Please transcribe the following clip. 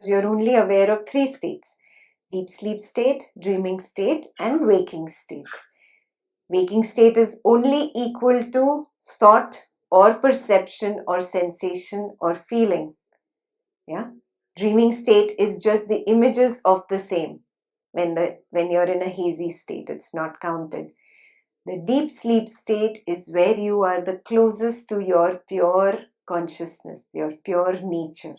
You're only aware of 3 states: deep sleep state, dreaming state, and waking state. Waking state is only equal to thought or perception or sensation or feeling. Yeah. Dreaming state is just the images of the same. When you're in a hazy state, it's not counted. The deep sleep state is where you are the closest to your pure consciousness, your pure nature.